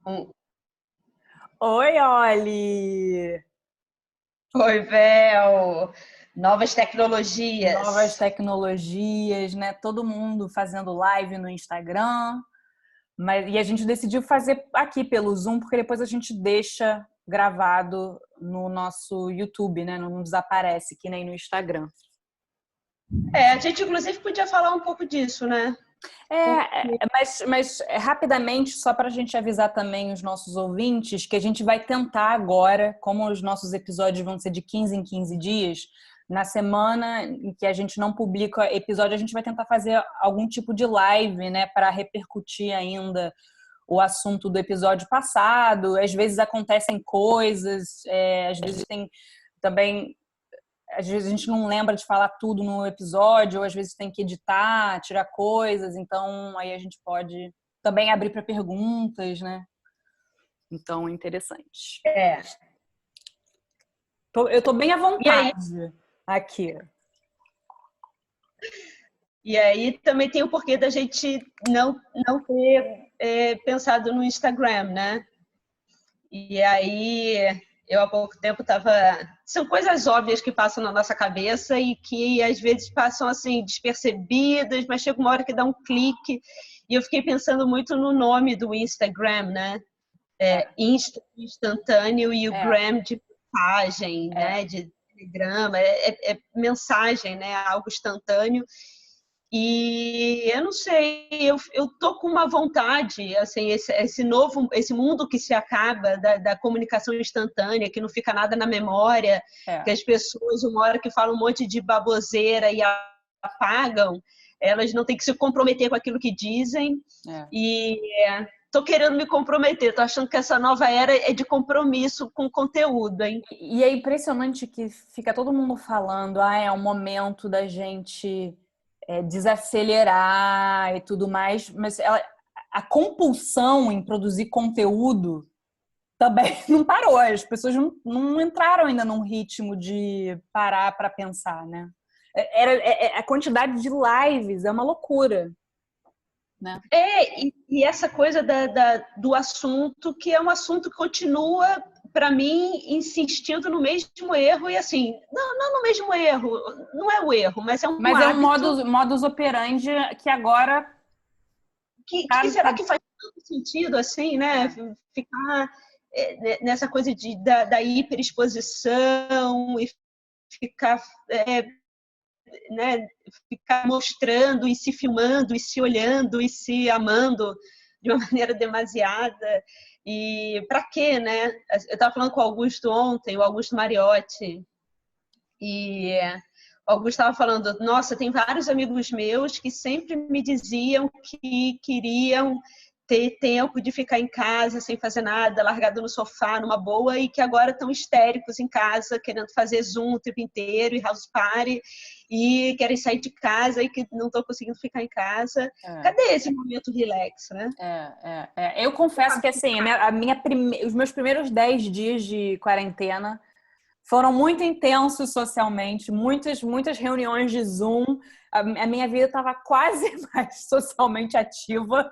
Um- Oi, Oli! Oi, Vel! Novas tecnologias. Novas tecnologias, né? Todo mundo fazendo live no Instagram. E a gente decidiu fazer aqui pelo Zoom, porque depois a gente deixa gravado no nosso YouTube, né? Não desaparece, que nem no Instagram. A gente inclusive podia falar um pouco disso, né? Mas rapidamente, só para a gente avisar também os nossos ouvintes, que a gente vai tentar agora, como os nossos episódios vão ser de 15 em 15 dias, na semana em que a gente não publica episódio, a gente vai tentar fazer algum tipo de live, né, para repercutir ainda o assunto do episódio passado. Às vezes acontecem coisas, às vezes tem também. Às vezes a gente não lembra de falar tudo no episódio, ou às vezes tem que editar, tirar coisas, então aí a gente pode também abrir para perguntas, né? Então, é interessante. É. Eu tô bem à E aí, vontade aqui. e aí também tem o porquê da gente não ter pensado no Instagram, né? E aí eu há pouco tempo estava. São coisas óbvias que passam na nossa cabeça e que às vezes passam assim despercebidas, mas chega uma hora que dá um clique. E eu fiquei pensando muito no nome do Instagram, né? Instantâneo e o É, gram de mensagem, é. né? De telegrama, é mensagem, né? Algo instantâneo. E eu não sei, eu tô com uma vontade, assim, esse mundo que se acaba da comunicação instantânea, que não fica nada na memória, que É. as pessoas, uma hora que falam um monte de baboseira e apagam, elas não têm que se comprometer com aquilo que dizem. É. E tô querendo me comprometer, tô achando que essa nova era é de compromisso com conteúdo, hein? E é impressionante que fica todo mundo falando, é um momento da gente desacelerar e tudo mais, mas a compulsão em produzir conteúdo também não parou. As pessoas não entraram ainda num ritmo de parar para pensar, né? A quantidade de lives é uma loucura, né? E essa coisa do assunto, que é um assunto que continua, para mim, insistindo no mesmo erro, e assim, não no mesmo erro, não é o erro, mas é um Mas é um hábito modus operandi que agora que será tá. que faz tanto sentido, assim, né? É. Ficar nessa coisa da hiperexposição e ficar né, ficar mostrando e se filmando e se olhando e se amando de uma maneira demasiada. E para quê, né? Eu estava falando com o Augusto ontem, o Augusto Mariotti, e o Augusto estava falando: nossa, tem vários amigos meus que sempre me diziam que queriam ter tempo de ficar em casa sem fazer nada, largado no sofá, numa boa, e que agora estão histéricos em casa, querendo fazer Zoom o tempo inteiro e house party, e querem sair de casa e que não estão conseguindo ficar em casa. É. Cadê esse momento relax, né? Eu confesso que assim, os meus primeiros 10 dias de quarentena foram muito intensos socialmente, muitas reuniões de Zoom. A minha vida estava quase mais socialmente ativa.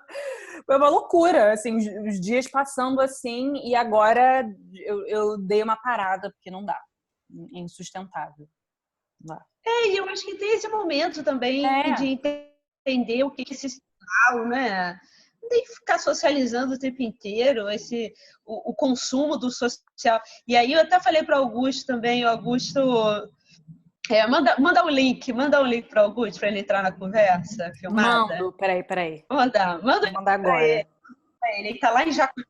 Foi uma loucura, assim, os dias passando assim, e agora eu dei uma parada, porque não dá. É insustentável. Não dá. E eu acho que tem esse momento também É, de entender o que é esse sinal, né? Não tem que ficar socializando o tempo inteiro, o consumo do social. E aí eu até falei para o Augusto também, o Augusto manda um link para o Augusto para ele entrar na conversa filmada. mando, peraí. Manda Vou mandar para agora. ele. Ele está lá em Jacuzzi,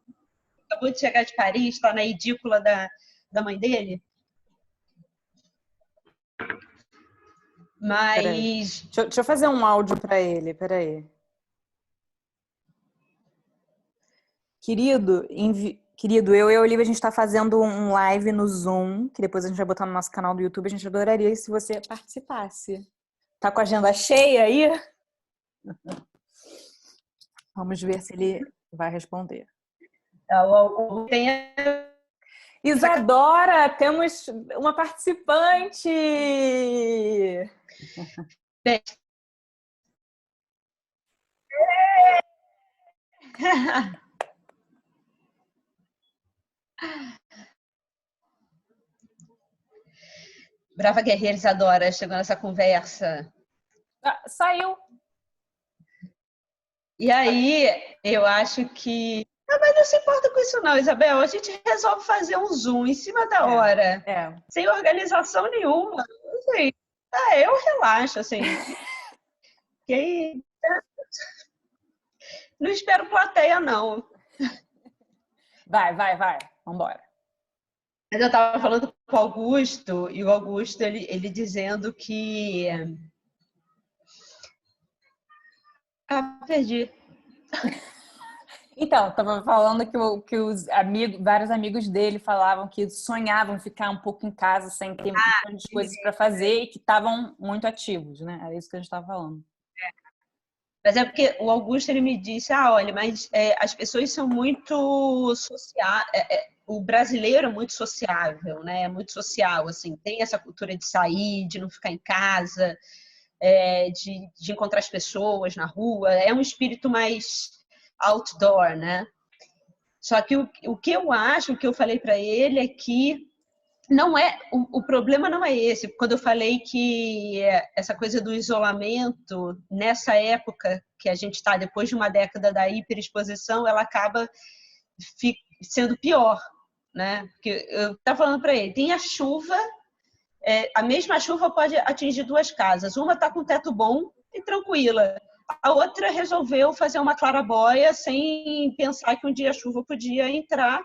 acabou de chegar de Paris, está na edícula da mãe dele. Peraí. Mas Deixa eu fazer um áudio para ele, peraí. Querido, eu e a Olivia, a gente está fazendo um live no Zoom, que depois a gente vai botar no nosso canal do YouTube. A gente adoraria se você participasse. Tá com a agenda cheia aí? Vamos ver se ele vai responder. tem Isadora, temos uma participante! Brava Guerreira Isadora chegou nessa conversa. Saiu. E aí, eu acho que... mas não se importa com isso não, Isabel. A gente resolve fazer um Zoom em cima da hora. Sem organização nenhuma. Assim, eu relaxo, assim. E aí, não espero plateia, não. Vai. Vambora. Mas eu estava falando com o Augusto, e o Augusto, ele dizendo que... perdi. Então, estava falando que vários amigos dele falavam que sonhavam ficar um pouco em casa sem ter muitas coisas para fazer e que estavam muito ativos, né? É isso que a gente estava falando. Mas é porque o Augusto ele me disse, olha, mas as pessoas são muito sociais, o brasileiro é muito sociável, né? É muito social, assim, tem essa cultura de sair, de não ficar em casa, de encontrar as pessoas na rua, é um espírito mais outdoor, né? Só que o que eu acho, o que eu falei para ele é que não é o problema não é esse. Quando eu falei que essa coisa do isolamento nessa época que a gente está depois de uma década da hiperexposição, ela acaba sendo pior, né? Porque eu estava falando para ele, tem a chuva, a mesma chuva pode atingir duas casas. Uma está com teto bom e tranquila. A outra resolveu fazer uma claraboia sem pensar que um dia a chuva podia entrar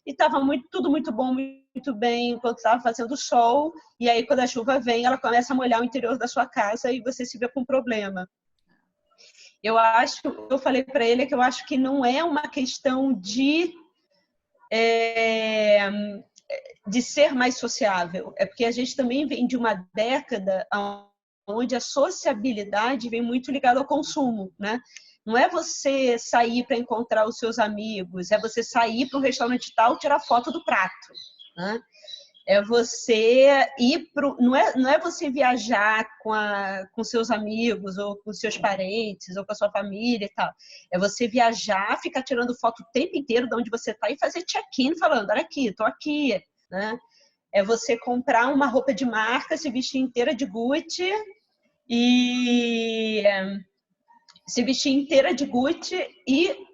e estava tudo muito bom, muito bem, enquanto estava fazendo sol. E aí, quando a chuva vem, ela começa a molhar o interior da sua casa e você se vê com um problema. Eu falei para ele que eu acho que não é uma questão de ser mais sociável. É porque a gente também vem de uma década onde a sociabilidade vem muito ligada ao consumo, né? Não é você sair para encontrar os seus amigos, é você sair para um restaurante tal, tirar foto do prato, né? É você ir não é você viajar com seus amigos ou com seus parentes ou com a sua família e tal. É você viajar, ficar tirando foto o tempo inteiro de onde você está e fazer check-in falando, olha aqui, estou aqui, né? É você comprar uma roupa de marca, se vestir inteira de Gucci e se vestir inteira de Gucci e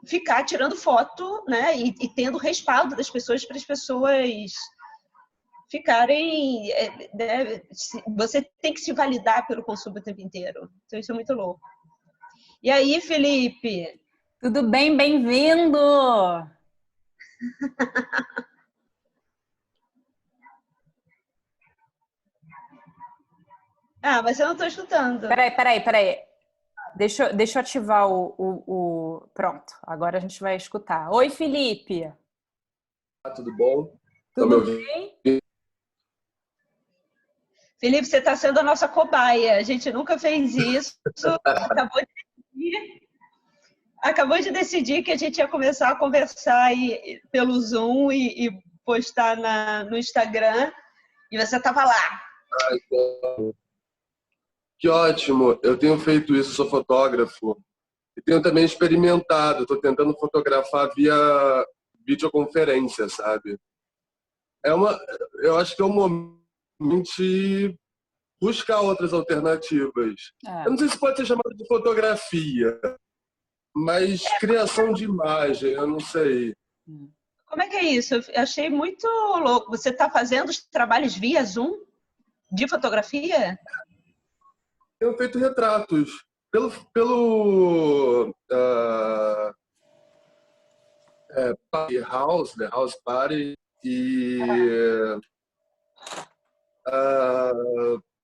ficar tirando foto, né? E tendo respaldo das pessoas para as pessoas ficarem... né? Você tem que se validar pelo consumo o tempo inteiro. Então, isso é muito louco. E aí, Felipe? Tudo bem? Bem-vindo! Mas eu não estou escutando. Peraí. Deixa eu ativar Pronto, agora a gente vai escutar. Oi, Felipe! Tudo bom? Tudo bem? Felipe, você está sendo a nossa cobaia. A gente nunca fez isso. Acabou de decidir que a gente ia começar a conversar pelo Zoom e postar no Instagram. E você estava lá. Que ótimo! Eu tenho feito isso, sou fotógrafo. E tenho também experimentado. Estou tentando fotografar via videoconferência, sabe? Eu acho que é um momento de buscar outras alternativas. Eu não sei se pode ser chamado de fotografia, mas criação de imagem, eu não sei. Como é que é isso? Eu achei muito louco. Você está fazendo os trabalhos via Zoom de fotografia? Tenho feito retratos pelo Party House, né? House Party, e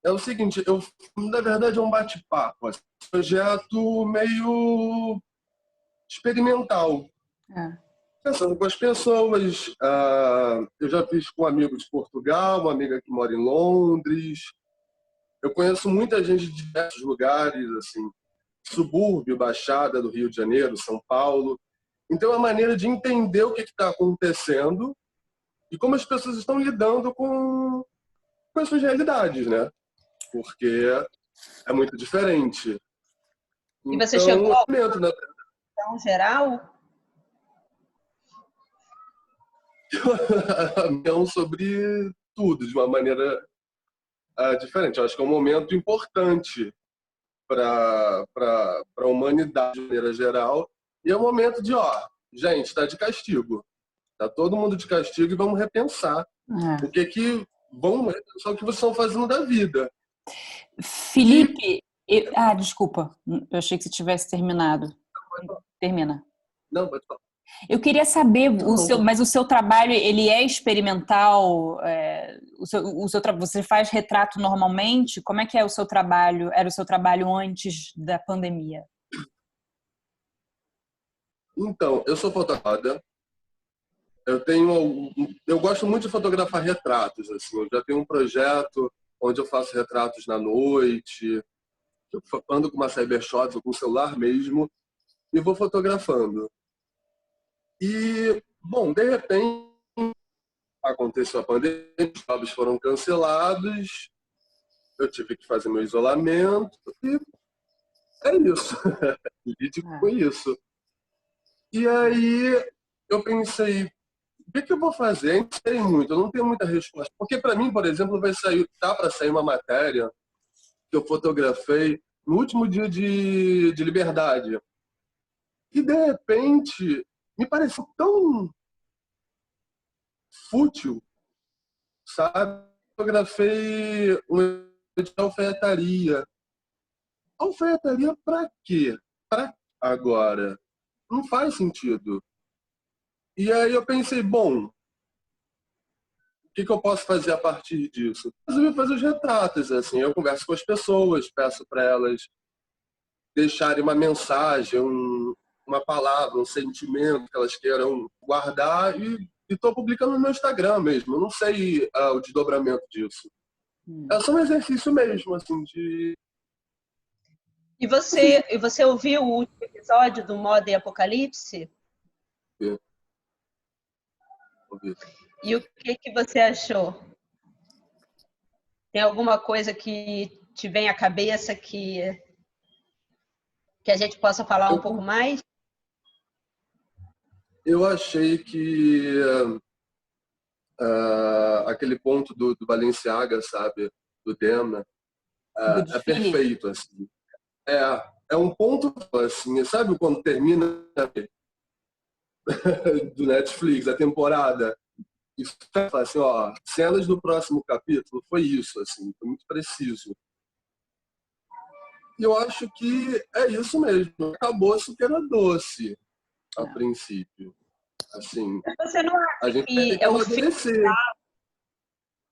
é o seguinte, na verdade é um bate-papo, assim, um projeto meio experimental. Pensando com as pessoas, eu já fiz com um amigo de Portugal, uma amiga que mora em Londres. Eu conheço muita gente de diversos lugares, assim, subúrbio, Baixada do Rio de Janeiro, São Paulo. Então, é uma maneira de entender o que está acontecendo e como as pessoas estão lidando com as suas realidades, né? Porque é muito diferente. E você chegou ao né? geral? a minha sobre tudo, de uma maneira diferente. Eu acho que é um momento importante para a humanidade de maneira geral. E é um momento de, gente, está de castigo. Está todo mundo de castigo e vamos repensar. Vamos repensar o que vocês estão fazendo da vida. Felipe, desculpa. Eu achei que você tivesse terminado. Termina. Não, pode falar. Eu queria saber, mas o seu trabalho, ele é experimental? Você faz retrato normalmente? Como é que é o seu trabalho? Era o seu trabalho antes da pandemia? Então, eu sou fotógrafa. Eu gosto muito de fotografar retratos. Assim. Eu já tenho um projeto onde eu faço retratos na noite. Eu ando com uma cybershot ou com o celular mesmo e vou fotografando. E, bom, de repente, aconteceu a pandemia, os jobs foram cancelados, eu tive que fazer meu isolamento e é isso. Lide com isso. E aí eu pensei, o que eu vou fazer? Eu não sei muito, eu não tenho muita resposta. Porque para mim, por exemplo, tá para sair uma matéria que eu fotografei no último dia de liberdade. E de repente me pareceu tão fútil, sabe? Fotografei um de alfaiataria. Alfaiataria pra quê? Pra agora? Não faz sentido. E aí eu pensei, bom, o que eu posso fazer a partir disso? Eu resolvi fazer os retratos, assim. Eu converso com as pessoas, peço para elas deixarem uma mensagem, uma palavra, um sentimento que elas queiram guardar e estou publicando no meu Instagram mesmo. Eu não sei o desdobramento disso. É só um exercício mesmo, assim, de... E você ouviu o último episódio do Moda e Apocalipse? Ouvi. E o que você achou? Tem alguma coisa que te vem à cabeça que a gente possa falar um pouco mais? Eu achei que aquele ponto do Balenciaga, sabe? Do Demna, é perfeito, assim. É um ponto, assim, sabe quando termina do Netflix, a temporada, e fala assim, cenas do próximo capítulo, foi isso, assim, foi muito preciso. E eu acho que é isso mesmo. Acabou-se que era doce, a princípio. Assim, você não acha a gente que é o fim de algo?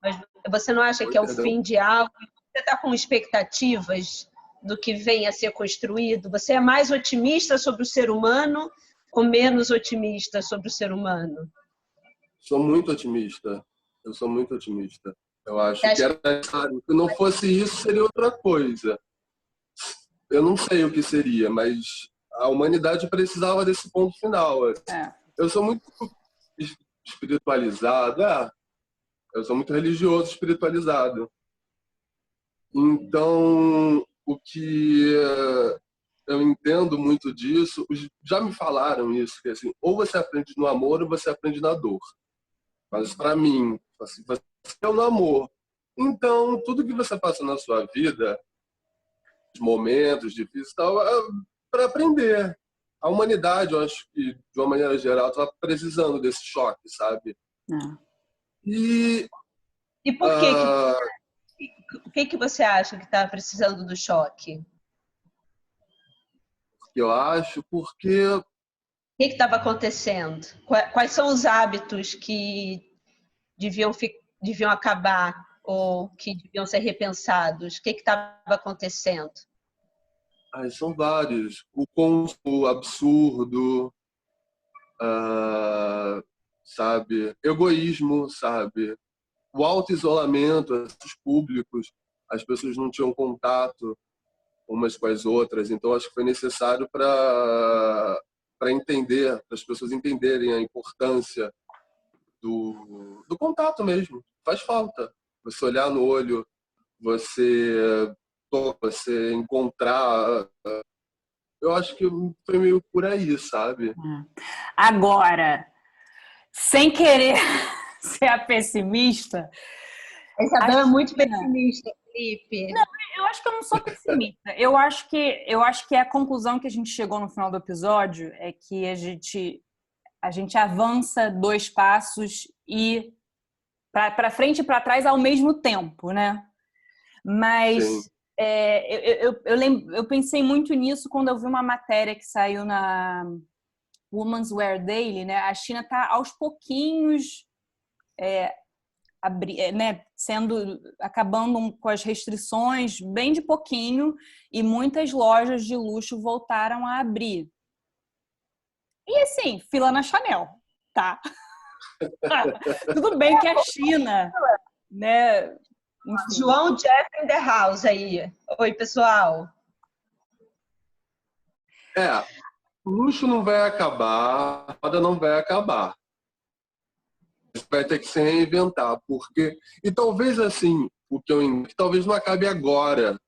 Mas você não acha que é o fim de algo? Você está com expectativas do que vem a ser construído? Você é mais otimista sobre o ser humano ou menos otimista sobre o ser humano? Sou muito otimista. Eu sou muito otimista. Eu acho que era necessário. Se não fosse isso, seria outra coisa. Eu não sei o que seria, mas a humanidade precisava desse ponto final. Eu sou muito espiritualizado. Eu sou muito religioso, espiritualizado. Então, o que eu entendo muito disso, já me falaram isso, que assim, ou você aprende no amor ou você aprende na dor. Mas para mim, assim, você é no amor. Então, tudo que você passa na sua vida, os momentos difíceis e tal, é para aprender. A humanidade, eu acho que, de uma maneira geral, está precisando desse choque, sabe? E por que que você acha que está precisando do choque? Eu acho porque... O que estava acontecendo? Quais são os hábitos que deviam acabar ou que deviam ser repensados? O que estava acontecendo? São vários. O consumo absurdo, sabe? Egoísmo, sabe? O auto-isolamento, os públicos, as pessoas não tinham contato umas com as outras. Então, acho que foi necessário para entender, para as pessoas entenderem a importância do contato mesmo. Faz falta. Você olhar no olho, você encontrar. Eu acho que foi meio por aí, sabe? Agora, sem querer ser a pessimista... A Isabel é muito pessimista, Felipe. Não, eu acho que eu não sou pessimista. Eu acho que a conclusão que a gente chegou no final do episódio é que a gente avança 2 passos e para frente e para trás ao mesmo tempo, né? Mas eu pensei muito nisso quando eu vi uma matéria que saiu na Women's Wear Daily, né? A China está aos pouquinhos né, acabando com as restrições bem de pouquinho, e muitas lojas de luxo voltaram a abrir. E assim, fila na Chanel, tá? Tudo bem que a China, né? Enfim. João Jeff in the house aí. Oi, pessoal. O luxo não vai acabar, a moda não vai acabar. Vai ter que se reinventar, porque... E talvez assim, talvez não acabe agora,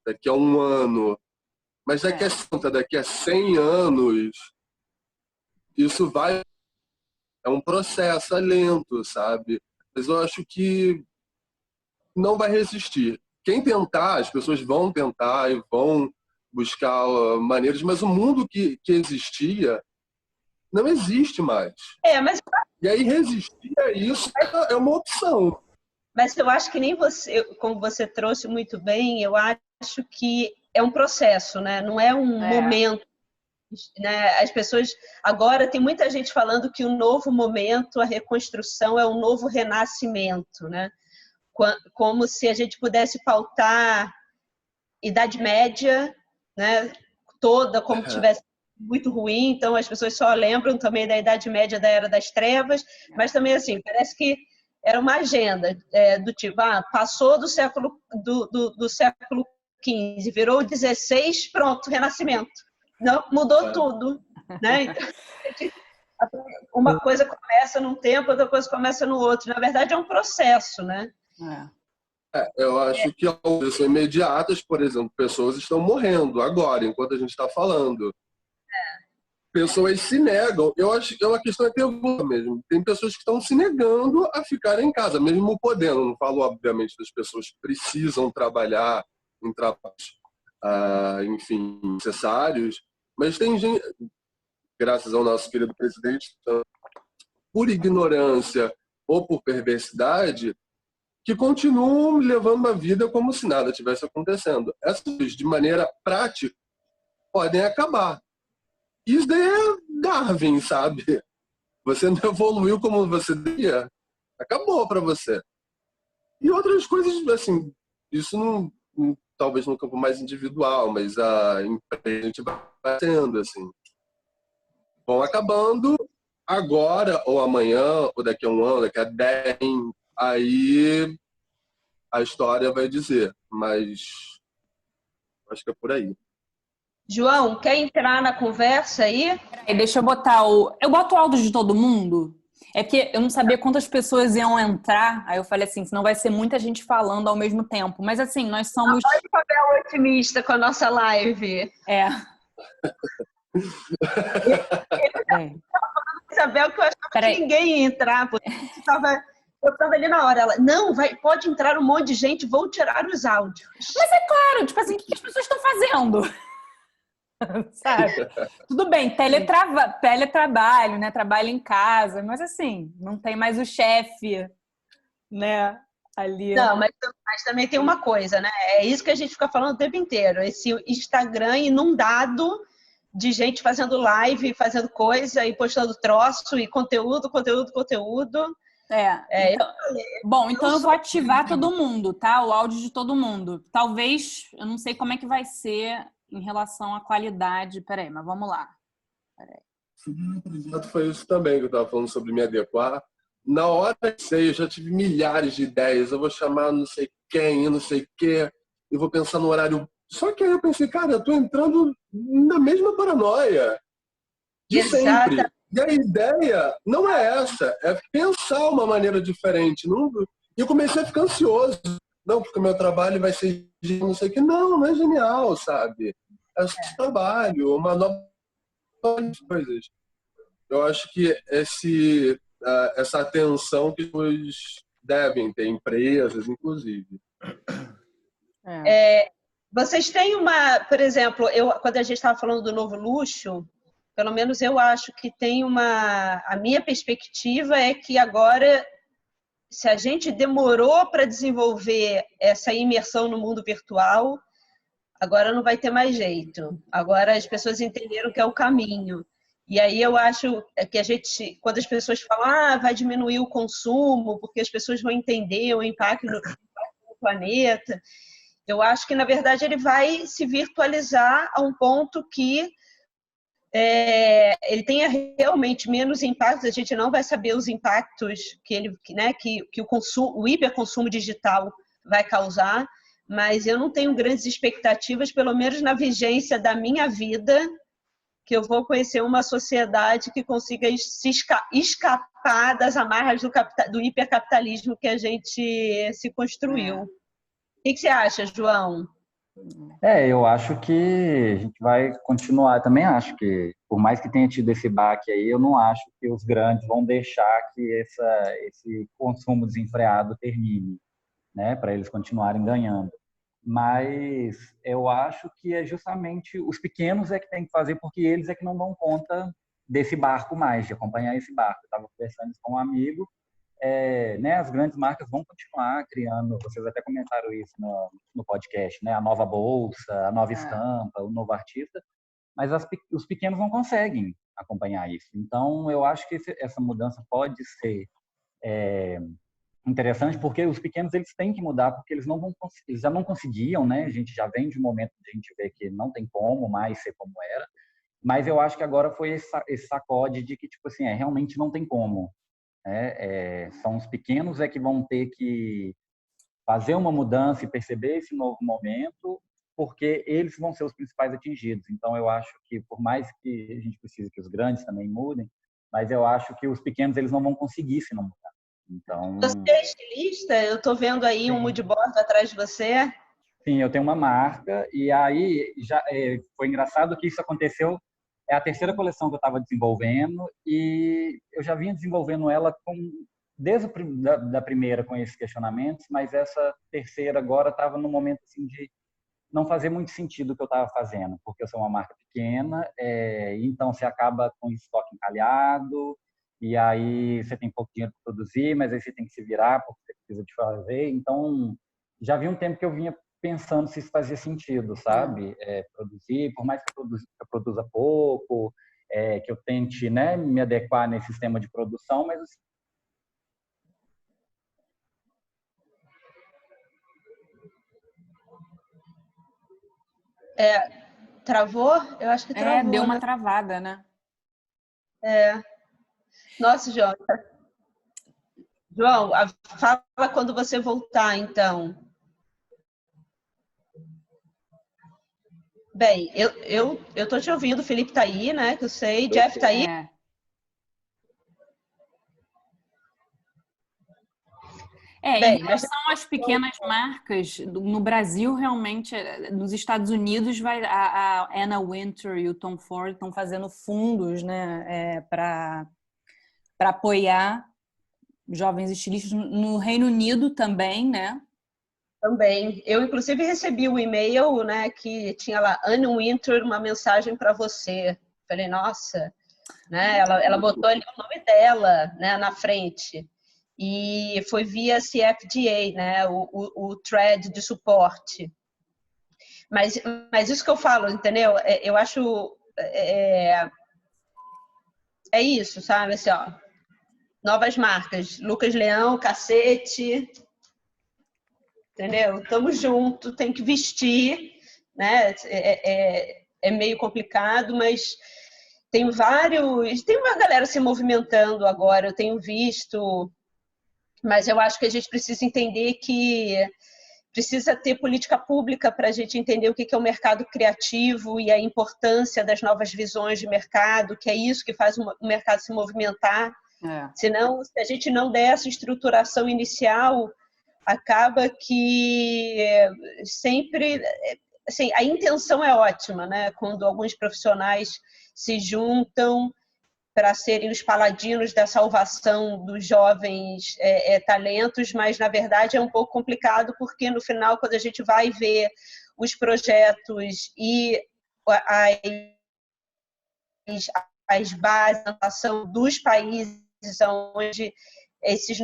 daqui a 1 ano, mas daqui a 100 anos, isso vai... É um processo, é lento, sabe? Mas eu acho que não vai resistir. Quem tentar, as pessoas vão tentar e vão buscar maneiras, mas o mundo que existia não existe mais. Mas... E aí resistir a isso é uma opção. Mas eu acho que nem você, como você trouxe muito bem, eu acho que é um processo, né? Não é um momento. Né? As pessoas... Agora tem muita gente falando que o novo momento, a reconstrução, é um novo renascimento, né? Como se a gente pudesse pautar Idade Média, né? Toda como tivesse muito ruim, então as pessoas só lembram também da Idade Média, da Era das Trevas, mas também assim, parece que era uma agenda do tipo, passou do século XV, virou o XVI, pronto, Renascimento. Não, mudou tudo, né? Então, uma coisa começa num tempo, outra coisa começa no outro. Na verdade, é um processo, né? Eu acho que são imediatas, por exemplo, pessoas estão morrendo agora, enquanto a gente está falando. Pessoas se negam. Eu acho que é uma questão até mesmo. Tem pessoas que estão se negando a ficar em casa, mesmo podendo. Não falo, obviamente, das pessoas que precisam trabalhar em trabalhos, enfim, necessários, mas tem gente, graças ao nosso querido presidente, por ignorância ou por perversidade, que continuam levando uma vida como se nada tivesse acontecendo. Essas, de maneira prática, podem acabar. Isso daí é Darwin, sabe? Você não evoluiu como você devia, acabou para você. E outras coisas, assim, isso não, talvez no campo mais individual, mas a empresa vai sendo, assim. Vão acabando agora, ou amanhã, ou daqui a 1 ano, daqui a 10, aí a história vai dizer, mas acho que é por aí. João, quer entrar na conversa aí? Deixa eu botar Eu boto o áudio de todo mundo? É porque eu não sabia quantas pessoas iam entrar, aí eu falei assim, senão vai ser muita gente falando ao mesmo tempo. Mas assim, nós somos... Olha o papel otimista com a nossa live. Isabel, que eu achava que ninguém ia entrar, porque eu estava ali na hora, ela, não, pode entrar um monte de gente, vou tirar os áudios. Mas é claro, tipo assim, o que as pessoas estão fazendo? Sabe? Tudo bem, teletrabalho, né? Trabalho em casa, mas assim, não tem mais o chefe, né? Ali. Não, mas também tem uma coisa, né? É isso que a gente fica falando o tempo inteiro. Esse Instagram inundado de gente fazendo live, fazendo coisa e postando troço e conteúdo. Então eu vou ativar todo mundo, tá? O áudio de todo mundo. Talvez, eu não sei como é que vai ser em relação à qualidade. Peraí, mas vamos lá. Foi isso também que eu estava falando sobre me adequar. Na hora que eu já tive milhares de ideias. Eu vou chamar não sei quem, não sei o quê. Eu vou pensar no horário. Só que aí eu pensei, cara, eu tô entrando na mesma paranoia de sempre. E a ideia não é essa, é pensar uma maneira diferente. E eu comecei a ficar ansioso. Não, porque o meu trabalho vai ser não sei o que. Não é genial, sabe? É só trabalho, uma nova coisas. Eu acho que essa atenção que os devem ter, empresas, inclusive. Vocês têm por exemplo, quando a gente estava falando do novo luxo, pelo menos eu acho que tem a minha perspectiva é que agora, se a gente demorou para desenvolver essa imersão no mundo virtual, agora não vai ter mais jeito. Agora as pessoas entenderam que é o caminho. E aí eu acho que quando as pessoas falam, vai diminuir o consumo, porque as pessoas vão entender o impacto no planeta, eu acho que, na verdade, ele vai se virtualizar a um ponto que ele tenha realmente menos impactos. A gente não vai saber os impactos que o hiperconsumo digital vai causar, mas eu não tenho grandes expectativas, pelo menos na vigência da minha vida, que eu vou conhecer uma sociedade que consiga escapar das amarras do hipercapitalismo que a gente se construiu. O que você acha, João? Eu acho que a gente vai continuar. Também acho que, por mais que tenha tido esse baque aí, eu não acho que os grandes vão deixar que esse consumo desenfreado termine, né, para eles continuarem ganhando. Mas eu acho que é justamente os pequenos é que tem que fazer, porque eles é que não dão conta desse barco mais, de acompanhar esse barco. Eu estava conversando isso com um amigo, né, as grandes marcas vão continuar criando, vocês até comentaram isso no podcast, né, a nova bolsa, a nova estampa, o novo artista, mas os pequenos não conseguem acompanhar isso. Então, eu acho que essa mudança pode ser interessante, porque os pequenos eles têm que mudar, porque eles já não conseguiam, né? A gente já vem de um momento de a gente ver que não tem como mais ser como era, mas eu acho que agora foi esse sacode de que, tipo assim, realmente não tem como. São os pequenos que vão ter que fazer uma mudança e perceber esse novo momento, porque eles vão ser os principais atingidos. Então, eu acho que, por mais que a gente precise que os grandes também mudem, mas eu acho que os pequenos eles não vão conseguir se não mudar. Então, você é estilista? Eu estou vendo aí um mood board atrás de você. Sim, eu tenho uma marca e aí já foi engraçado que isso aconteceu. É a terceira coleção que eu estava desenvolvendo e eu já vinha desenvolvendo ela desde da primeira com esses questionamentos, mas essa terceira agora estava no momento assim de não fazer muito sentido o que eu estava fazendo, porque eu sou uma marca pequena, então você acaba com estoque encalhado, e aí você tem pouco dinheiro para produzir, mas aí você tem que se virar porque você precisa de fazer. Então, já havia um tempo que eu vinha pensando se isso fazia sentido, sabe? Produzir, por mais que eu produza pouco, que eu tente, né, me adequar nesse sistema de produção, mas assim, travou? Eu acho que travou. Deu uma travada, né? Nossa, João. João, fala quando você voltar, então. Bem, eu tô te ouvindo, o Felipe tá aí, né? Que eu sei. Jeff tá aí? Em relação às pequenas marcas, no Brasil, realmente, nos Estados Unidos, a Anna Wintour e o Tom Ford estão fazendo fundos, né, para apoiar jovens estilistas. No Reino Unido também, né? Também. Eu, inclusive, recebi um e-mail, né, que tinha lá, Anna Wintour, uma mensagem para você. Falei, nossa, né? Ela botou ali o nome dela, né, na frente. E foi via CFDA, né, o thread de suporte. Mas isso que eu falo, entendeu? Eu acho... É isso, sabe? Assim, ó, novas marcas. Lucas Leão, Cacete... Entendeu? Tamo junto, tem que vestir, né? É meio complicado, mas tem uma galera se movimentando agora, eu tenho visto, mas eu acho que a gente precisa entender que precisa ter política pública para a gente entender o que é o mercado criativo e a importância das novas visões de mercado, que é isso que faz o mercado se movimentar. Senão, se a gente não der essa estruturação inicial, acaba que sempre... Assim, a intenção é ótima, né? Quando alguns profissionais se juntam para serem os paladinos da salvação dos jovens talentos, mas, na verdade, é um pouco complicado, porque, no final, quando a gente vai ver os projetos e as bases da ação dos países onde essa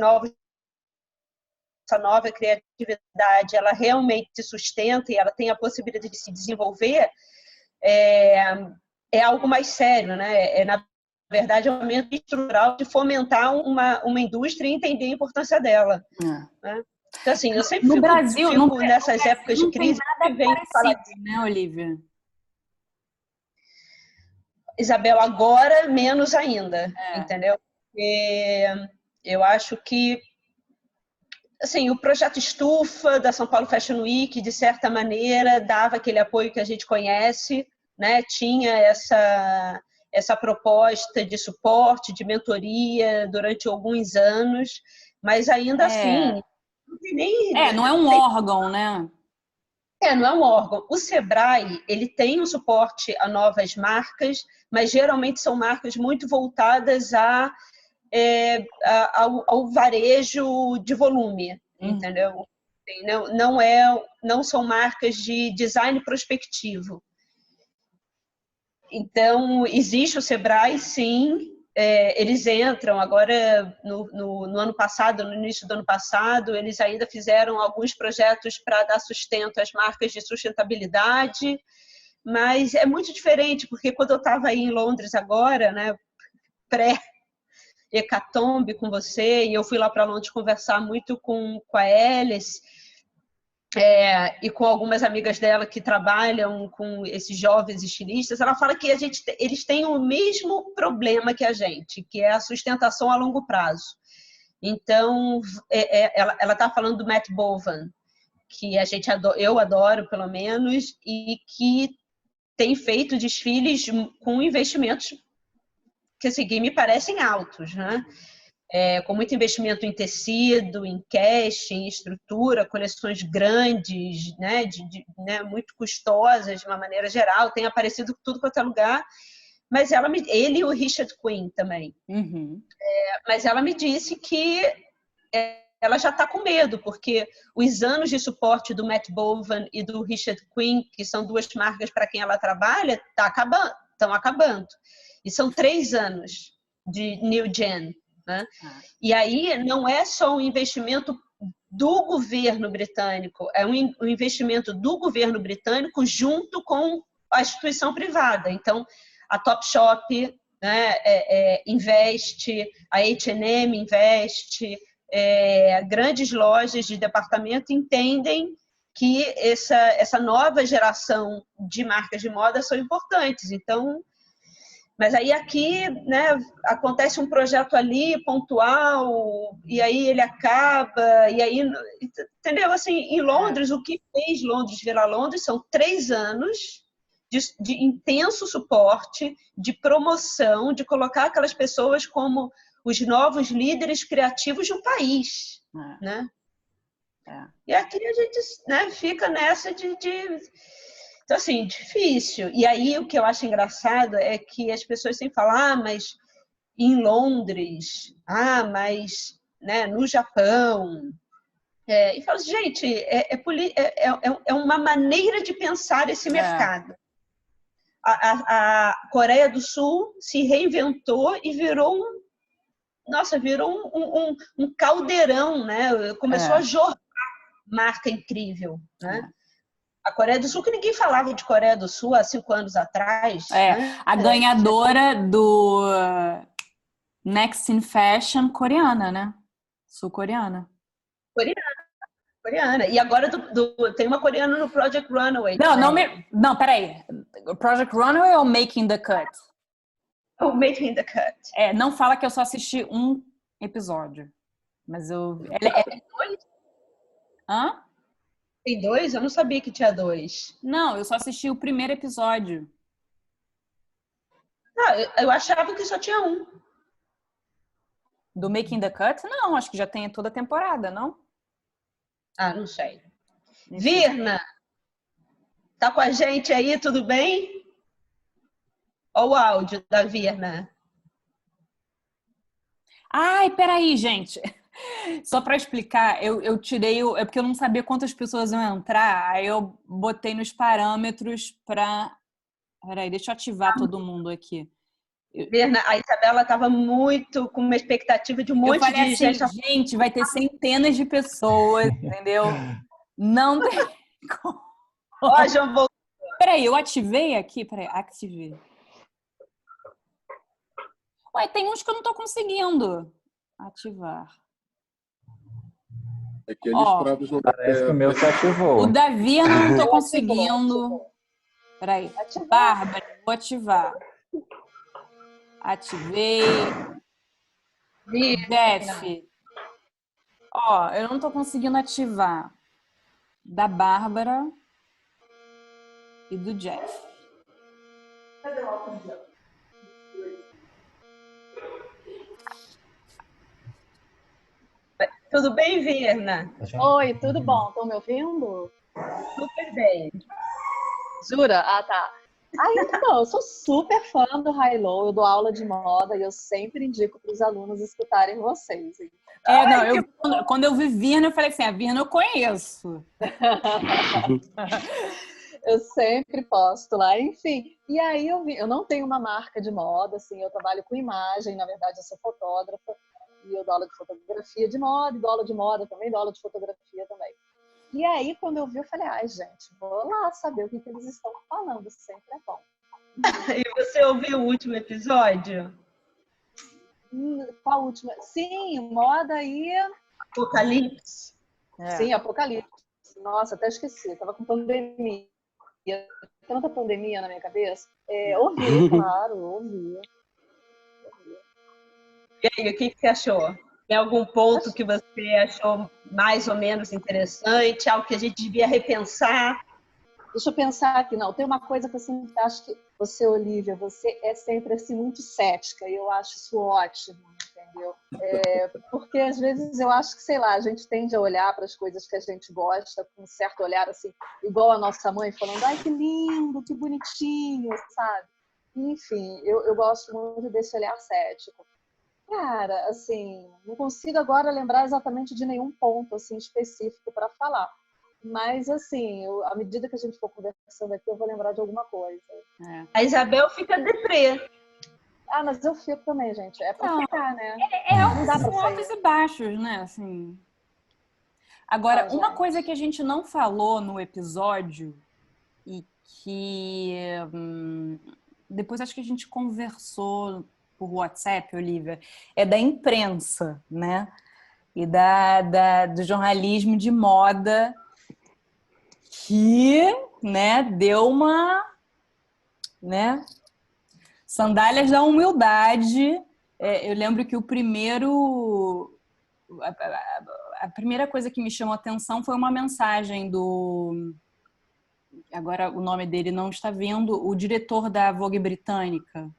nova criatividade ela realmente se sustenta e ela tem a possibilidade de se desenvolver, é algo mais sério, né? Na verdade, é um momento estrutural de fomentar uma indústria e entender a importância dela. Né? Então, assim, eu sempre fico nessas épocas de crise. Não tem nada parecido, né, Olivia? Isabel, agora menos ainda, entendeu? Eu acho que assim, o projeto Estufa da São Paulo Fashion Week, de certa maneira, dava aquele apoio que a gente conhece, né? Tinha essa proposta de suporte, de mentoria durante alguns anos, mas ainda assim, não tem nem... não é um órgão, né? Não é um órgão. O Sebrae, ele tem um suporte a novas marcas, mas geralmente são marcas muito voltadas ao varejo de volume, entendeu? Não são marcas de design prospectivo. Então, existe o Sebrae, sim, eles entram agora no ano passado, no início do ano passado, eles ainda fizeram alguns projetos para dar sustento às marcas de sustentabilidade, mas é muito diferente, porque quando eu estava aí em Londres agora, né, pré-hecatombe com você, e eu fui lá para Londres conversar muito com a Alice, e com algumas amigas dela que trabalham com esses jovens estilistas, ela fala que eles têm o mesmo problema que a gente, que é a sustentação a longo prazo. Então, ela está falando do Matt Bovan, que eu adoro, pelo menos, e que tem feito desfiles com investimentos que, assim, me parecem altos, né? Com muito investimento em tecido, em cash, em estrutura, coleções grandes, né, muito custosas de uma maneira geral, tem aparecido tudo quanto é lugar, mas ele e o Richard Quinn também. Mas ela me disse que ela já está com medo, porque os anos de suporte do Matt Bovan e do Richard Quinn, que são duas marcas para quem ela trabalha, estão acabando. E são 3 anos de New Gen. Né? E aí não é só um investimento do governo britânico, é um investimento do governo britânico junto com a instituição privada. Então, a Topshop, né, investe, a H&M investe, grandes lojas de departamento entendem que essa nova geração de marcas de moda são importantes. Então, mas aí aqui, né, acontece um projeto ali, pontual, e aí ele acaba, e aí, entendeu? Assim, em Londres, o que fez Londres virar Londres são 3 anos de intenso suporte, de promoção, de colocar aquelas pessoas como os novos líderes criativos de um país, né? E aqui a gente, né, fica nessa de... Então, assim, difícil. E aí, o que eu acho engraçado é que as pessoas sempre falam, mas em Londres, mas né, no Japão. E falo, gente, é uma maneira de pensar esse mercado. A Coreia do Sul se reinventou e virou um caldeirão, né? Começou a jorrar marca incrível, né? A Coreia do Sul, que ninguém falava de Coreia do Sul há 5 anos atrás. Né? A ganhadora do Next in Fashion coreana, né? Sul-coreana. Coreana. E agora tem uma coreana no Project Runway. Não, peraí. Project Runway ou Making the Cut? O Making the Cut. Não fala que eu só assisti um episódio. Mas eu... Tem 2? Hã? Tem 2? Eu não sabia que tinha 2. Não, eu só assisti o primeiro episódio. Eu achava que só tinha 1. Do Making the Cut? Não, acho que já tem toda a temporada, não? Não sei. Virna, tá com a gente aí, tudo bem? Olha o áudio da Virna. Ai, peraí, gente. Só para explicar, eu tirei... É porque eu não sabia quantas pessoas iam entrar, aí eu botei nos parâmetros para... Peraí, deixa eu ativar todo mundo aqui. A Isabela estava muito com uma expectativa de um monte eu falei de assim, gente. Gente, vai ter centenas de pessoas, entendeu? Não tem como. Ó, João voltou. Peraí, eu ativei aqui? Peraí, ativei. Ué, tem uns que eu não tô conseguindo ativar. Aqueles próprios não... Parece que o meu se ativou. O Davi eu não tô conseguindo. Peraí. Bárbara, vou ativar. Ativei. Jeff. Ó, eu não tô conseguindo ativar. Da Bárbara e do Jeff. Tudo bem, Virna? Oi, tudo bom? Estão me ouvindo? Super bem. Jura? Ah, tá. Então, eu sou super fã do High Low, eu dou aula de moda e eu sempre indico para os alunos escutarem vocês. Hein? Quando eu vi Virna, eu falei assim, a Virna eu conheço. Eu sempre posto lá, enfim. E aí eu não tenho uma marca de moda, assim, eu trabalho com imagem, na verdade eu sou fotógrafa e eu dou aula de fotografia de moda, e dou aula de moda também, dou aula de fotografia também. E aí, quando eu vi, eu falei, ai, gente, vou lá saber o que eles estão falando, sempre é bom. E você ouviu o último episódio? Qual a última? Sim, moda e... Apocalipse. Sim, Apocalipse. Nossa, até esqueci, tava com pandemia. Tanta pandemia na minha cabeça. Ouvi, claro, ouvi. E aí, o que você achou? Tem algum ponto que você achou mais ou menos interessante? Algo que a gente devia repensar? Deixa eu pensar aqui, não. Tem uma coisa que eu sempre acho que você, Olivia, você é sempre assim muito cética e eu acho isso ótimo, entendeu? Porque às vezes eu acho que, sei lá, a gente tende a olhar para as coisas que a gente gosta com um certo olhar assim, igual a nossa mãe falando, ai, que lindo, que bonitinho, sabe? Enfim, eu gosto muito desse olhar cético. Cara, assim, não consigo agora lembrar exatamente de nenhum ponto assim específico para falar. Mas, assim, à medida que a gente for conversando aqui, eu vou lembrar de alguma coisa. A Isabel fica deprê. Ah, mas eu fico também, gente. É pra ficar, né? Não dá pra altos e baixos, né? Assim. Agora, uma coisa que a gente não falou no episódio e que depois acho que a gente conversou por WhatsApp, Olivia, é da imprensa, né? E do jornalismo de moda que, né, deu uma, né, sandálias da humildade. Eu lembro que a primeira coisa que me chamou a atenção foi uma mensagem do, agora o nome dele não está vindo, o diretor da Vogue britânica.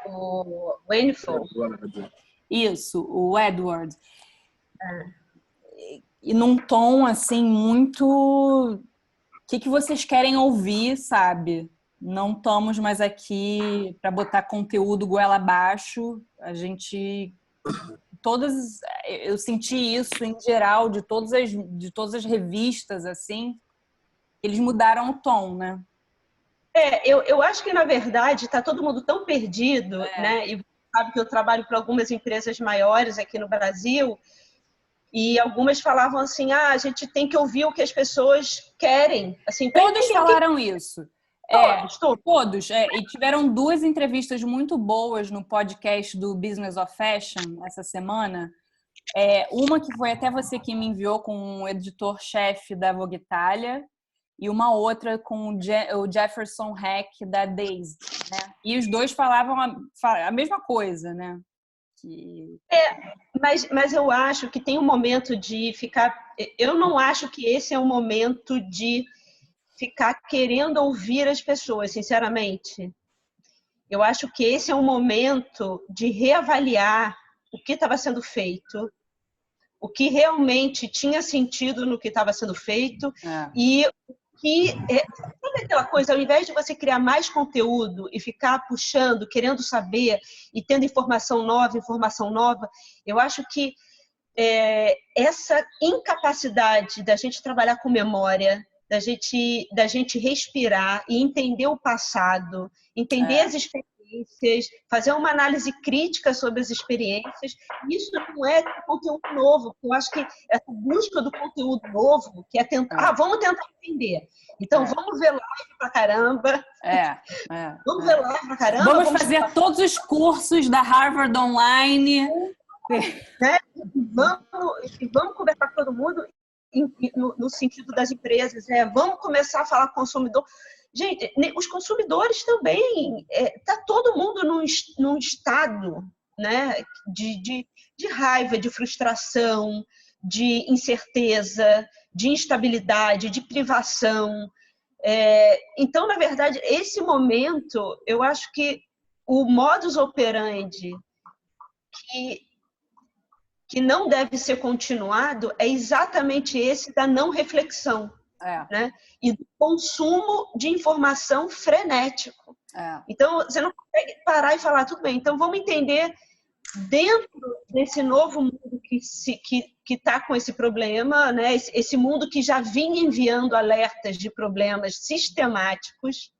O Wenful. Isso, o Edward. E num tom, assim, muito... O que vocês querem ouvir, sabe? Não estamos mais aqui para botar conteúdo goela abaixo. A gente... Eu senti isso em geral de todas as revistas, assim. Eles mudaram o tom, né? Eu acho que, na verdade, está todo mundo tão perdido, né? E sabe que eu trabalho para algumas empresas maiores aqui no Brasil e algumas falavam assim, a gente tem que ouvir o que as pessoas querem. Assim, todos falaram isso. Todos. E tiveram 2 entrevistas muito boas no podcast do Business of Fashion essa semana. Uma que foi até você que me enviou com o editor-chefe da Vogue Itália e uma outra com o Jefferson Heck da Dazed, né? E os dois falavam a mesma coisa, né? Mas eu acho que tem um momento de ficar... Eu não acho que esse é um momento de ficar querendo ouvir as pessoas, sinceramente. Eu acho que esse é um momento de reavaliar o que estava sendo feito, o que realmente tinha sentido no que estava sendo feito e o que... sabe aquela coisa, ao invés de você criar mais conteúdo e ficar puxando, querendo saber e tendo informação nova, eu acho que essa incapacidade da gente trabalhar com memória, da gente respirar e entender o passado, entender as experiências, fazer uma análise crítica sobre as experiências, isso não é conteúdo novo. Eu acho que essa busca do conteúdo novo, que é tentar, vamos tentar entender. Então, vamos ver live pra caramba. Vamos ver live pra caramba. Vamos fazer todos os cursos da Harvard Online. Né? Vamos conversar com todo mundo no sentido das empresas. Vamos começar a falar com o consumidor. Gente, os consumidores também, está todo mundo num estado, né, de raiva, de frustração, de incerteza, de instabilidade, de privação. Então, na verdade, esse momento, eu acho que o modus operandi que não deve ser continuado é exatamente esse da não reflexão. Né? E do consumo de informação frenético. Então, você não consegue parar e falar, tudo bem, então vamos entender dentro desse novo mundo que está com esse problema, né? Esse mundo que já vinha enviando alertas de problemas sistemáticos,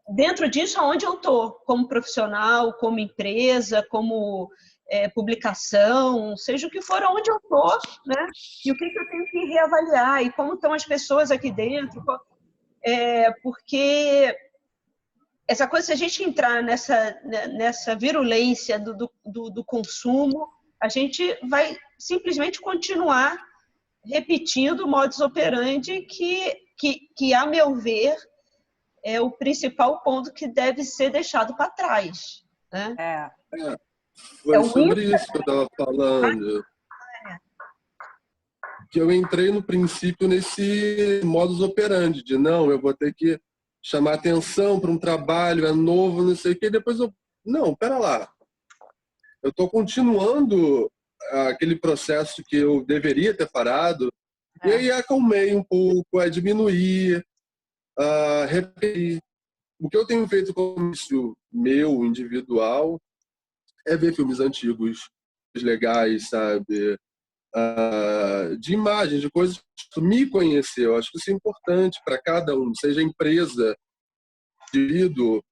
dentro disso, aonde eu estou, como profissional, como empresa, como publicação, seja o que for, aonde eu estou, né? E o que eu tenho que reavaliar, e como estão as pessoas aqui dentro, porque essa coisa, se a gente entrar nessa virulência do consumo, a gente vai simplesmente continuar repetindo o modus operandi que, a meu ver, é o principal ponto que deve ser deixado para trás. Né? Foi sobre isso que eu estava falando. Que eu entrei no princípio nesse modus operandi, de não, eu vou ter que chamar atenção para um trabalho, é novo, não sei o quê. Depois não, pera lá. Eu estou continuando aquele processo que eu deveria ter parado, e aí acalmei um pouco, diminuir, repetir. O que eu tenho feito como isso meu, individual, é ver filmes antigos, legais, sabe? De imagens, de coisas, me conhecer. Eu acho que isso é importante para cada um, seja empresa, indivíduo.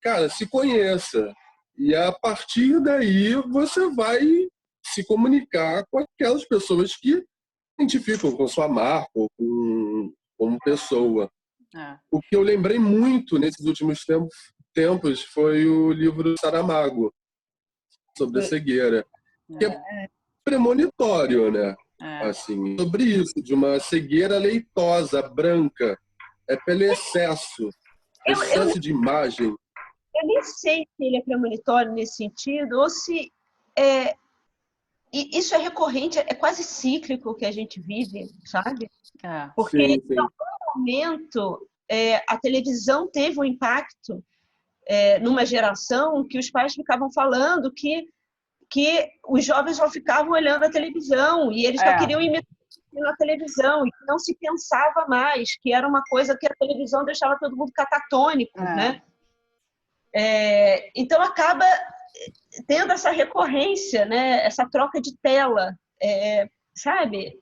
Cara, se conheça. E a partir daí você vai se comunicar com aquelas pessoas que identificam com sua marca ou como pessoa. O que eu lembrei muito nesses últimos tempos foi o livro Saramago, sobre a cegueira, que é premonitório, né? Assim, sobre isso, de uma cegueira leitosa, branca, pelo excesso de imagem. Eu nem sei se ele é premonitório nesse sentido, ou se isso é recorrente, é quase cíclico que a gente vive, sabe? Porque em algum momento a televisão teve um impacto numa geração que os pais ficavam falando que os jovens só ficavam olhando a televisão e eles só queriam imitar na televisão e que não se pensava mais, que era uma coisa que a televisão deixava todo mundo catatônico, né? Então acaba tendo essa recorrência, né? Essa troca de tela, sabe?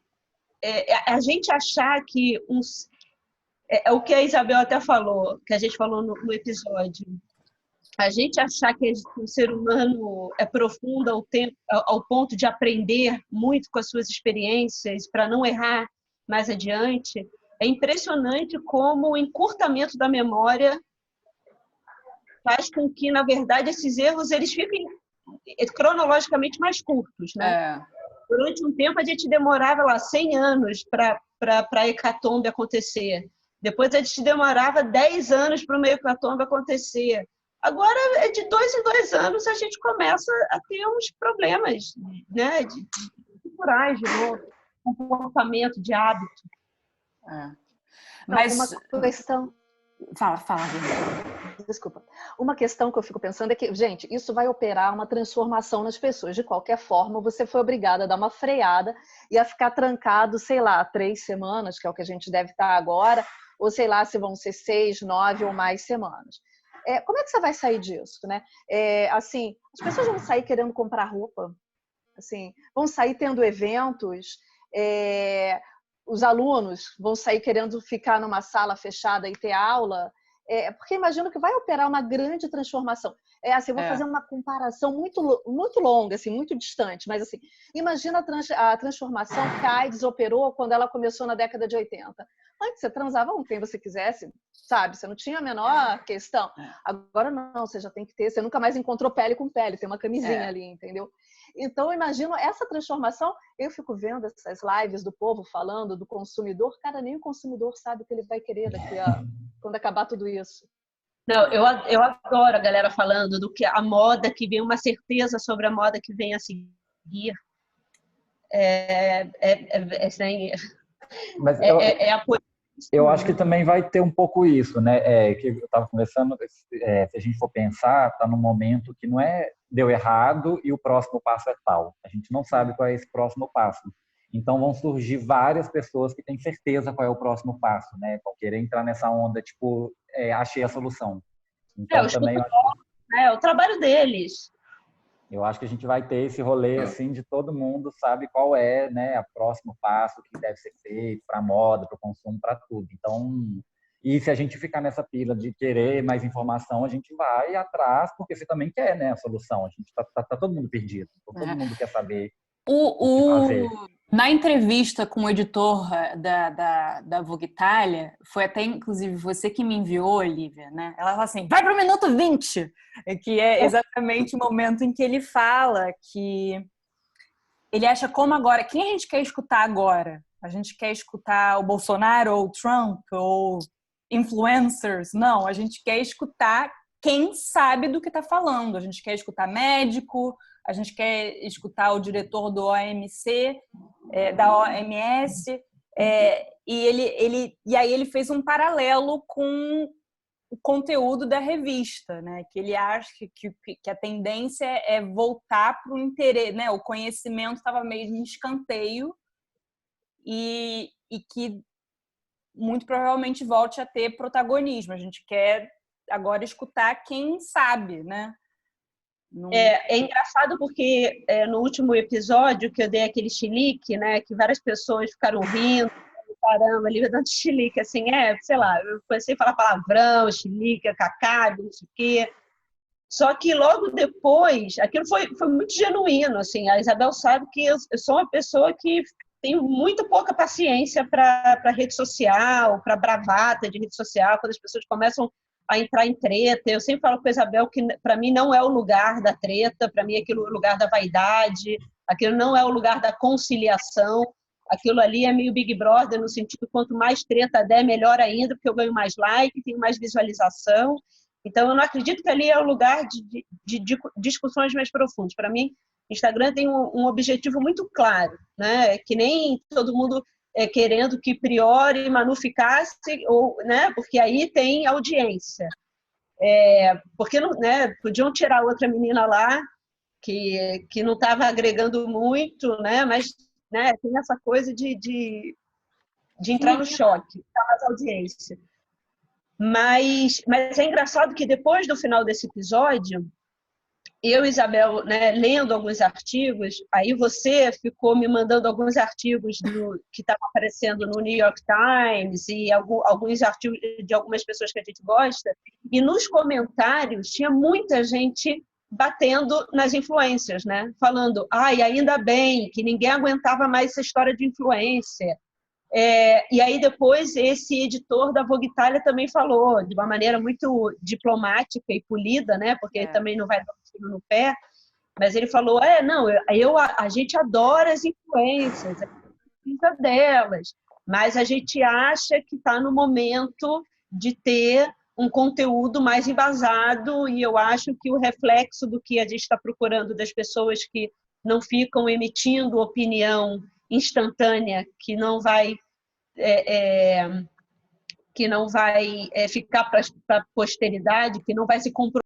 A gente achar que o que a Isabel até falou, que a gente falou no episódio, a gente achar que o ser humano é profundo ao ponto de aprender muito com as suas experiências para não errar mais adiante, é impressionante como o encurtamento da memória faz com que, na verdade, esses erros eles fiquem cronologicamente mais curtos, né? Durante um tempo, a gente demorava lá 100 anos para a hecatombe acontecer. Depois, a gente demorava 10 anos para uma hecatombe acontecer. Agora, de 2 em 2 anos, a gente começa a ter uns problemas, né? Culturais, de novo, comportamento, de hábito. Mas uma questão... Fala, Virginia. Desculpa. Uma questão que eu fico pensando é que, gente, isso vai operar uma transformação nas pessoas. De qualquer forma, você foi obrigada a dar uma freada e a ficar trancado, sei lá, 3 semanas, que é o que a gente deve estar agora, ou sei lá se vão ser 6, 9 ou mais semanas. Como é que você vai sair disso, né? Assim, as pessoas vão sair querendo comprar roupa, assim, vão sair tendo eventos, os alunos vão sair querendo ficar numa sala fechada e ter aula, porque imagino que vai operar uma grande transformação. Assim, eu vou fazer uma comparação muito, muito longa, assim, muito distante, mas assim, imagina a transformação que a AIDS operou quando ela começou na década de 80. Antes você transava com quem você quisesse, sabe? Você não tinha a menor questão. Agora não, você já tem que ter, você nunca mais encontrou pele com pele, tem uma camisinha ali, entendeu? Então, eu imagino essa transformação. Eu fico vendo essas lives do povo falando do consumidor. Cara, nem o consumidor sabe o que ele vai querer quando acabar tudo isso. Não, eu adoro a galera falando do que a moda que vem, uma certeza sobre a moda que vem a seguir. Mas eu acho que também vai ter um pouco isso, né? Que eu estava conversando, se a gente for pensar, está num momento que não deu errado e o próximo passo é tal. A gente não sabe qual é esse próximo passo. Então vão surgir várias pessoas que têm certeza qual é o próximo passo, né? Vão querer entrar nessa onda, tipo, achei a solução. Então também o trabalho deles. Eu acho que a gente vai ter esse rolê assim de todo mundo sabe qual é, né, o próximo passo que deve ser feito para a moda, para o consumo, para tudo. Então, e se a gente ficar nessa pila de querer mais informação, a gente vai atrás porque você também quer, né, a solução. A gente tá todo mundo perdido, todo mundo quer saber o que fazer. Na entrevista com o editor da Vogue Itália, foi até inclusive você que me enviou, Olivia, né? Ela fala assim, vai para o minuto 20, que é exatamente o momento em que ele fala que ele acha como agora, quem a gente quer escutar agora? A gente quer escutar o Bolsonaro ou o Trump ou influencers? Não, a gente quer escutar quem sabe do que está falando. A gente quer escutar médico, a gente quer escutar o diretor do OMC, da OMS, e aí ele fez um paralelo com o conteúdo da revista, né? Que ele acha que a tendência é voltar para o interesse, né? O conhecimento estava meio em escanteio e que muito provavelmente volte a ter protagonismo. A gente quer agora escutar quem sabe, né? É engraçado porque no último episódio que eu dei aquele chilique, né, que várias pessoas ficaram rindo, caramba, ali dando chilique, assim, sei lá, eu comecei a falar palavrão, chilique, cacado, não sei o quê. Só que logo depois, aquilo foi muito genuíno, assim, a Isabel sabe que eu sou uma pessoa que tenho muito pouca paciência para rede social, para bravata de rede social, quando as pessoas começam a entrar em treta. Eu sempre falo com a Isabel que, para mim, não é o lugar da treta, para mim, aquilo é o lugar da vaidade, aquilo não é o lugar da conciliação, aquilo ali é meio Big Brother, no sentido quanto mais treta der, melhor ainda, porque eu ganho mais like, tenho mais visualização. Então, eu não acredito que ali é o lugar de discussões mais profundas. Para mim, Instagram tem um objetivo muito claro, né? Que nem todo mundo querendo que Priori Manu ficasse, ou, né? Porque aí tem audiência. Porque não, né? Podiam tirar outra menina lá que não estava agregando muito, né? Mas, né? Tem essa coisa de entrar no choque, dar mais audiência. Mas é engraçado que depois do final desse episódio, eu e Isabel, né, lendo alguns artigos, aí você ficou me mandando alguns artigos que estavam aparecendo no New York Times e alguns artigos de algumas pessoas que a gente gosta, e nos comentários tinha muita gente batendo nas influências, né? Falando, ainda bem que ninguém aguentava mais essa história de influência. E aí depois esse editor da Vogue Itália também falou de uma maneira muito diplomática e polida, né? Porque ele também não vai dar um tiro no pé, mas ele falou, a gente adora as influências, a gente precisa delas, mas a gente acha que está no momento de ter um conteúdo mais embasado, e eu acho que o reflexo do que a gente está procurando das pessoas que não ficam emitindo opinião instantânea, que não vai que não vai ficar para a posteridade, que não vai se comprometer